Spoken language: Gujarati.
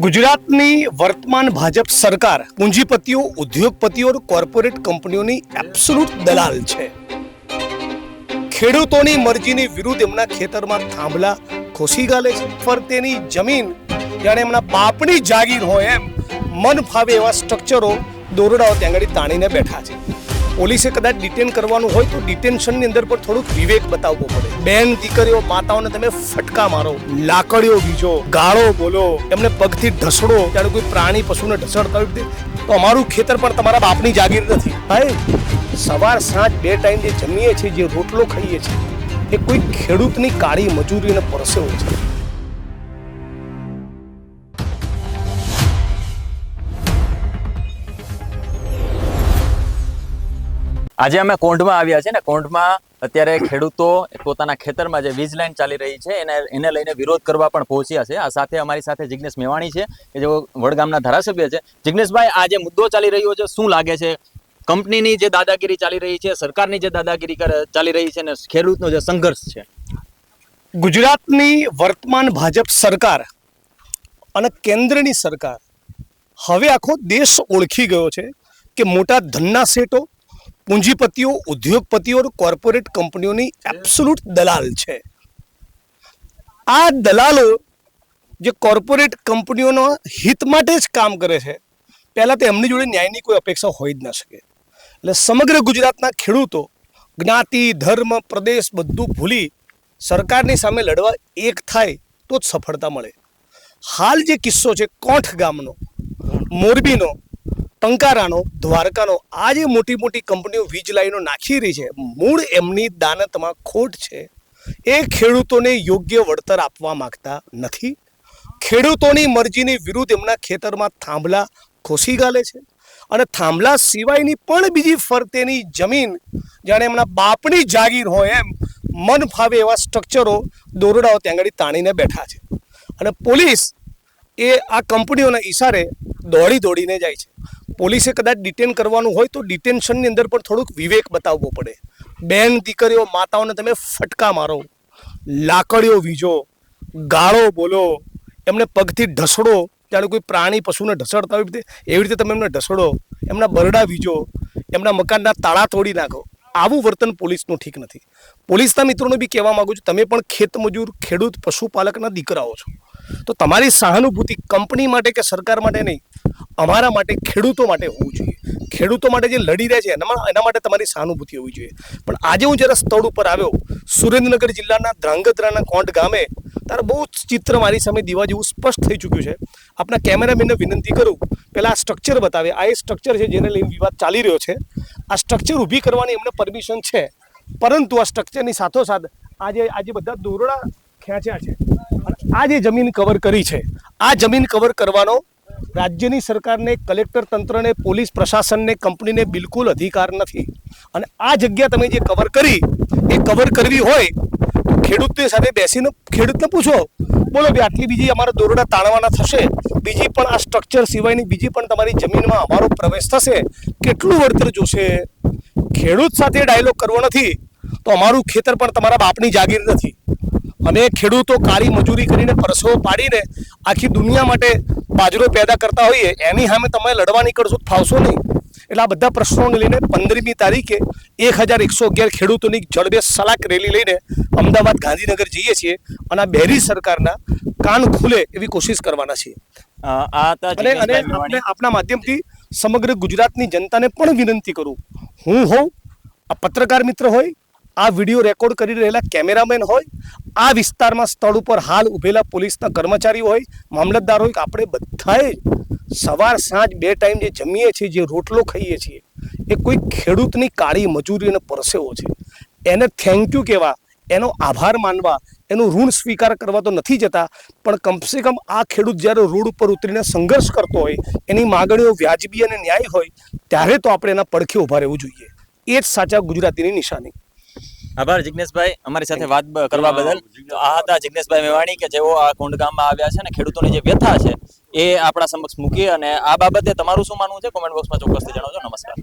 गुजरातनी वर्तमान भाजप सरकार पूंजीपतियों, उद्योगपतियों और कॉर्पोरेट कंपनीओनी एब्सोल्यूट दलाल छे। ખેડૂતોની મરજીની વિરુદ્ધ એમના ખેતરમાં થાંભલા ખોસી ગાલે છે, ફરતેની જમીન જાણે એમના બાપની જાગીર હોય એમ મન ફાવે એવા સ્ટ્રક્ચરો, દોરડાઓ ત્યાં આગળ તાણીને બેઠા છે। પોલીસે કદાચ ડિટેન કરવાનું હોય તો ડિટેન્શનની અંદર પણ થોડુંક વિવેક બતાવવો પડે। બેન દીકરીઓ, માતાઓને તમે ફટકા મારો, લાકડીઓ વીજો, ગાળો બોલો, એમને પગથી ઢસડો, ત્યારે કોઈ પ્રાણી પશુને ઢસડતા હોય તો અમારું ખેતર પણ તમારા બાપની જાગીર નથી ભાઈ। સવાર સાંજ બે ટાઈમ જે જમીએ છીએ, જે રોટલો ખાઈએ છીએ, એ કોઈ ખેડૂતની કાળી મજૂરી અને પરસેવો છે। આજે અમે કોંઢમાં આવ્યા છે ને, કોંઢમાં અત્યારે ખેડૂતો પોતાના ખેતરમાં જે વીજ લાઈન ચાલી રહી છે એને લઈને વિરોધ કરવા પણ પહોંચ્યા છે। આ સાથે અમારી સાથે જિગ્નેશ મેવાણી છે કે જેઓ વડગામના ધારાસભ્ય છે। જિગ્નેશભાઈ, આ જે મુદ્દો ચાલી રહ્યો છે, શું લાગે છે? કંપનીની જે દાદાગીરી ચાલી રહી છે, સરકારની જે દાદાગીરી ચાલી રહી છે ને ખેડૂતનો જે સંઘર્ષ છે, ગુજરાતની વર્તમાન ભાજપ સરકાર અને કેન્દ્રની સરકાર હવે આખો દેશ ઓળખી ગયો છે કે મોટા ધનના શેઠો, પૂંજીપતિઓ, ઉદ્યોગપતિઓ और कॉर्पोरेट कंपनीओनी एब्सोल्यूट दलाल छे। आ दलालो जे कॉर्पोरेट कंपनीओना हित माटे ज काम करे छे, पहला तो एमनी जोड़े न्यायनी कोई अपेक्षा होई ज न शके। એટલે સમગ્ર ગુજરાતના ખેડૂતો જ્ઞાતિ, ધર્મ, પ્રદેશ બધું ભૂલી સરકારની સામે લડવા એક થાય તો જ સફળતા મળે। હાલ જે કિસ્સો છે કોંઠ ગામનો, મોરબીનો, ટંકારાનો, દ્વારકાનો, આ જે મોટી મોટી કંપનીઓ વીજ લાઈનો નાખી રહી છે, મૂળ એમની દાનતમાં ખોટ છે। એ ખેડૂતોને યોગ્ય વળતર આપવા માંગતા નથી। ખેડૂતોની મરજીની વિરુદ્ધ એમના ખેતરમાં થાંભલા ખોસી ગાલે છે અને થાંભલા સિવાયની પણ બીજી ફરતેની જમીન જાણે એમના બાપની જાગીર હોય એમ મન ફાવે એવા સ્ટ્રક્ચરો, દોરડાઓ ત્યાં આગળ તાણીને બેઠા છે। અને પોલીસ એ આ કંપનીઓના ઈશારે દોડીને જાય છે। પોલીસે કદાચ ડિટેન કરવાનું હોય તો ડિટેન્શનની અંદર પણ થોડુંક વિવેક બતાવવો પડે। બેન દીકરીઓ, માતાઓને તમે ફટકા મારો, લાકડીઓ વીજો, ગાળો બોલો, એમને પગથી ઢસડો, ત્યારે કોઈ પ્રાણી પશુને ઢસડતા હોય એવી રીતે તમે એમને ઢસડો, એમના બરડા વીજો, એમના મકાનના તાળા તોડી નાખો। આવું વર્તન પોલીસનું ઠીક નથી। પોલીસના મિત્રોને બી કહેવા માંગુ છું, તમે પણ ખેતમજૂર, ખેડૂત, પશુપાલકના દીકરાઓ છો, તો તમારી સહાનુભૂતિ કંપની માટે કે સરકાર માટે નહીં, અમારા માટે, ખેડૂતો માટે હોવું જોઈએ। ખેડૂતો માટે જે લડી રહ્યા છે એના માટે તમારી સહાનુભૂતિ હોવી જોઈએ। પણ આજે હું જરા સ્થળ ઉપર આવ્યો, સુરેન્દ્રનગર જિલ્લાના ધ્રાંગધ્રાના કોંઢ ગામે, તારે બહુ ચિત્ર મારી સામે દીવા જેવું સ્પષ્ટ થઈ ચૂક્યું છે। આપણા કેમેરામેનને વિનંતી કરું, પહેલાં આ સ્ટ્રક્ચર બતાવે। આ એ સ્ટ્રક્ચર છે જેને લઈને વિવાદ ચાલી રહ્યો છે। આ સ્ટ્રક્ચર ઊભી કરવાની એમને પરમિશન છે, પરંતુ આ સ્ટ્રક્ચરની સાથોસાથ આજે બધા દોરડા ખેંચ્યા છે અને આ જે જમીન કવર કરી છે, આ જમીન કવર કરવાનો રાજ્યની સરકારને, કલેક્ટર તંત્રને, પોલીસ પ્રશાસનને, કંપનીને બિલકુલ અધિકાર નથી। અને આ જગ્યા તમે જે કવર કરી, એ કવર કરવી હોય તો ખેડૂતની સાથે બેસીને ખેડૂતને પૂછો, બોલો ભાઈ આટલી બીજી અમારા દોરડા તાણવાના થશે, બીજી પણ આ સ્ટ્રક્ચર સિવાયની બીજી પણ તમારી જમીનમાં અમારો પ્રવેશ થશે, કેટલું વળતર જોશે? ખેડૂત સાથે ડાયલોગ કરવો નથી તો અમારું ખેતર પણ તમારા બાપની જાગીર નથી। અમે ખેડૂતો કાળી મજૂરી કરીને, પરસેવો પાડીને આખી દુનિયા માટે બાજરો પેદા કરતા હોઈએ, એની સામે તમે લડવા નીકળશો તો ફાવશો નહીં। એટલે આ બધા પ્રશ્નોને લઈને 15મી તારીખે 1111 ખેડૂતોની જડબે સલાક રેલી લઈને અમદાવાદ, ગાંધીનગર જઈએ છીએ અને આ બેરી સરકારના કાન ખુલે એવી કોશિશ કરવાના છીએ। અને આપના માધ્યમથી સમગ્ર ગુજરાતની જનતાને પણ વિનંતી કરું, હું હોઉં, આ પત્રકાર મિત્ર હોય, આ વિડીયો રેકોર્ડ કરી રહેલા કેમેરામેન હોય, આ વિસ્તારમાં સ્થળ ઉપર હાલ ઉભેલા પોલીસના કર્મચારીઓ હોય, મામલતદાર હોય, કે આપણે બધાએ સવાર સાંજ બે ટાઈમ જે જમીએ છીએ, જે રોટલો ખાઈએ છીએ, એ કોઈ ખેડૂતની કાળી મજૂરી અને પરસેવો છે। એને થેન્ક યુ કહેવા, એનો આભાર માનવા, એનું ઋણ સ્વીકાર કરવા તો નથી જતા, પણ કમસે કમ આ ખેડૂત જ્યારે રોડ ઉપર ઉતરીને સંઘર્ષ કરતો હોય, એની માગણીઓ વ્યાજબી અને ન્યાય હોય, ત્યારે તો આપણે એના પડખે ઊભા રહેવું જોઈએ। એ જ સાચા ગુજરાતીની નિશાની। આભાર જિગ્નેશભાઈ, અમારી સાથે વાત કરવા બદલ। આ હતા જિગ્નેશભાઈ મેવાણી કે જેઓ આ કોંઢ ગામમાં આવ્યા છે અને ખેડૂતોની જે વ્યથા છે એ આપણા સમક્ષ મૂકી। અને આ બાબતે તમારું શું માનવું છે કોમેન્ટ બોક્સમાં ચોક્કસથી જણાવજો। નમસ્કાર।